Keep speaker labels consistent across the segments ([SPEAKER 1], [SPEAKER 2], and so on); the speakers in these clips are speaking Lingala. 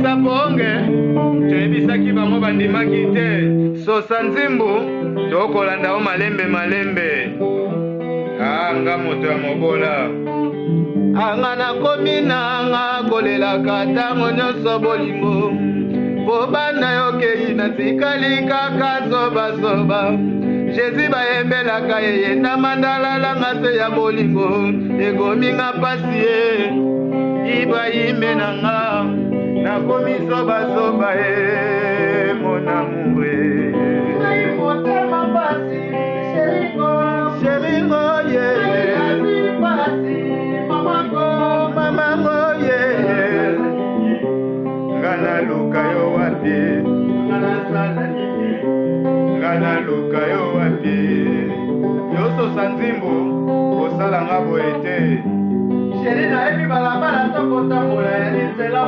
[SPEAKER 1] tobimisa ponge toyebisaki bango bandimaki te sosa nzimbu tokolanda o malembe anga moto ya mobola anga nakomi nanga kolelaka ntango nyonso bolingo po bana yokei natikali kaka zobazoba Jésus bayembelaka yeye na mandalalanga se ya bolingo egominga pasi ye Ibrahime nanga nakomi zobazoba ye mon amour Sheringo ye mamango ye ngana luka yo wapi ngana luka yo wapi yoso sanzimbo kosalanga boye te Sheri nayebi balabala tokotambola ya nzela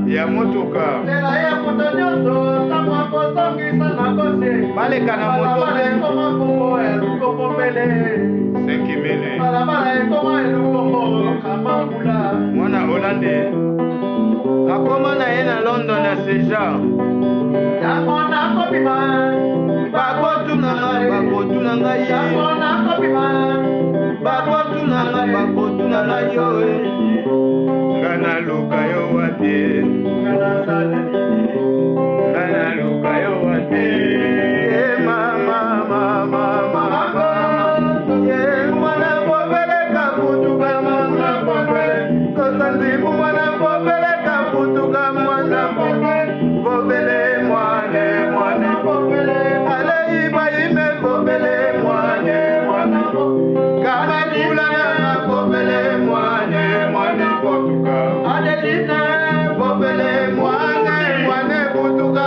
[SPEAKER 1] ya motuka nzela ya moto nyonso ntango akosongisa na kose baleka na moto ekoma kombo elukombele 5 balabala ekoma elukombo kamambula mwana Holande akoma na ye na London na seja yango nakobima bakotunanga ye yango nakobima bakotunanga yo ngana luka yo wapi ngana luka yo wapi mama mwana bobeleka kutuka mwana bobele kosanzibu mwana bobeleka kutuka mwana bobele mwana bobele ale Ibrahime bobele mwana kama kulana bobele mwana kutuka Adelina bobele mwana kutuka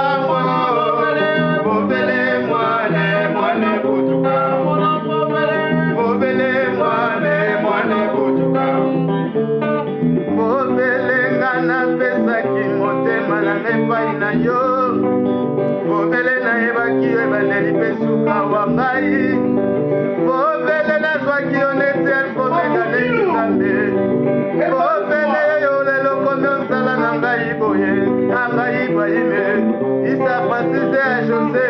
[SPEAKER 1] bobele mwana kutuka bobele mwana kutuka bobele ngana pesaki motema na epai na yo bobele nayebaki yo ebandeli mpe suka wa ngai bobele nazwaki yo neti elfomengaleki nzambe bobele yo lelo komi ozala na ngai boye na ngai Ibrahime isa Francis ya Jose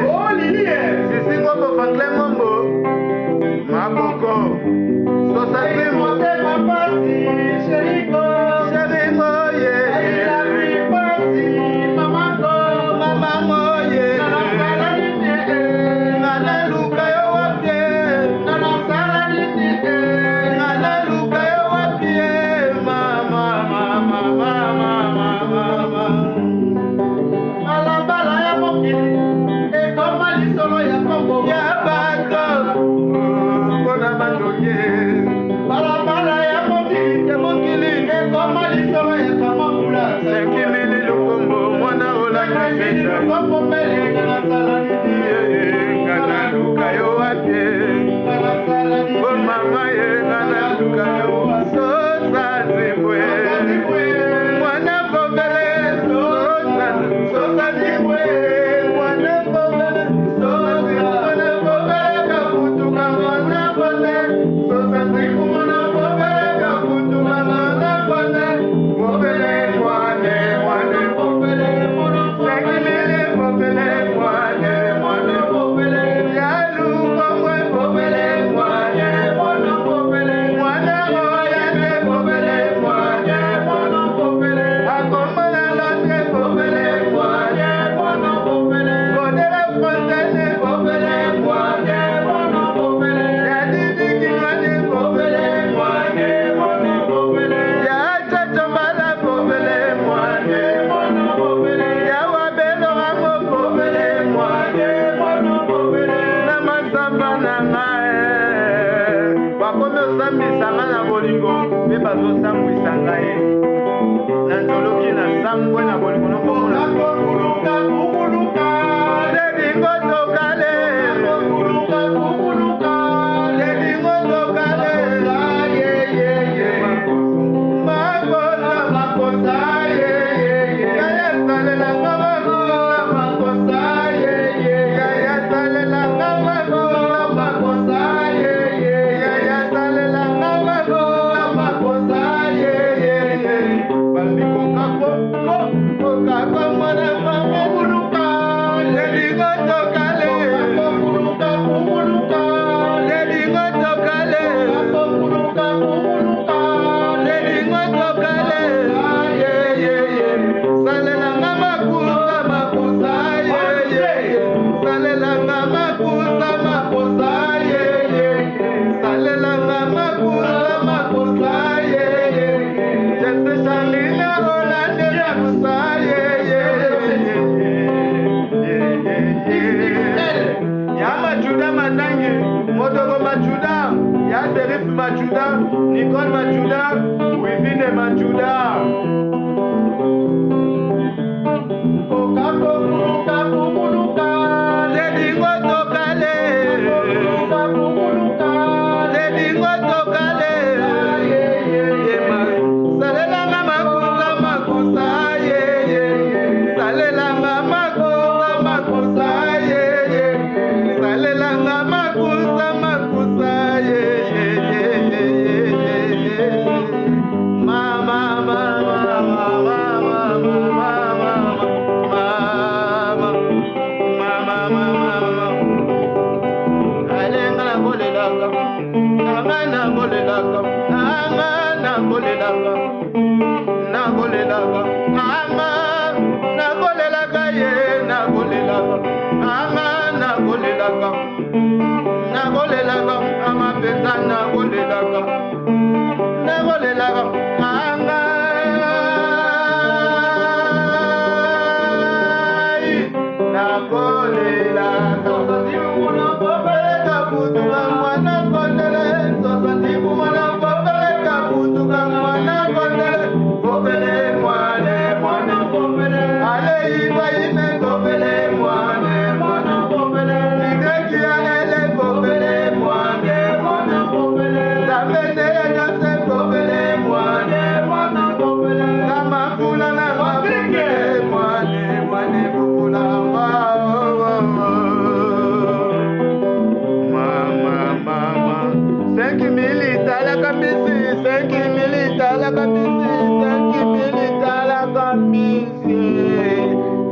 [SPEAKER 1] sisingo bofangle ngombo maboko sosasi motema pasi Sheringo ye mamango ye ngana luka yo wapi ngana luka yo wapi mama balabala ya mokili ekoma lisolo ya kongo ya bato mpona bandoye balabala ya mokili ekoma lisolo ya kamambula 5 lukombo mwana olanga pesa ngana luka yo wapi o mama ye ngana luka yo sosa zibwe mwana bobele sosa zibwe mwana bobele kakutuka mwana bone sosa zibu mwana bobele kakutuka mwana bone bobele mwana bobele sekimile bobele mwana bobele yalu mwe bobele mwana bobele mwana oyane bobele mwana bobele akomana lande bobele mwana bobele bodela fontaine bobele mwana bobele yadidiki mwana bobele mwana bobele yachachombala bobele mwana bobele yawabelo ango bobele mwana bobele na masamba na ngae bakomi osambisanga na bolingo mpe bazosambwisa ngai na nzoloki na sangwe na bolingo nokomona lelingo tokale lelingo tokale makosa yayasalelanga makosa yayasalelanga makosa yayasalelanga makosa bandiko kako Majuda, Nicole Majuda, Wivine Majuda.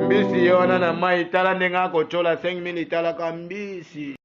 [SPEAKER 1] Mbisi yona na mai tala ndenga kochola 5 minutes tala kambisi.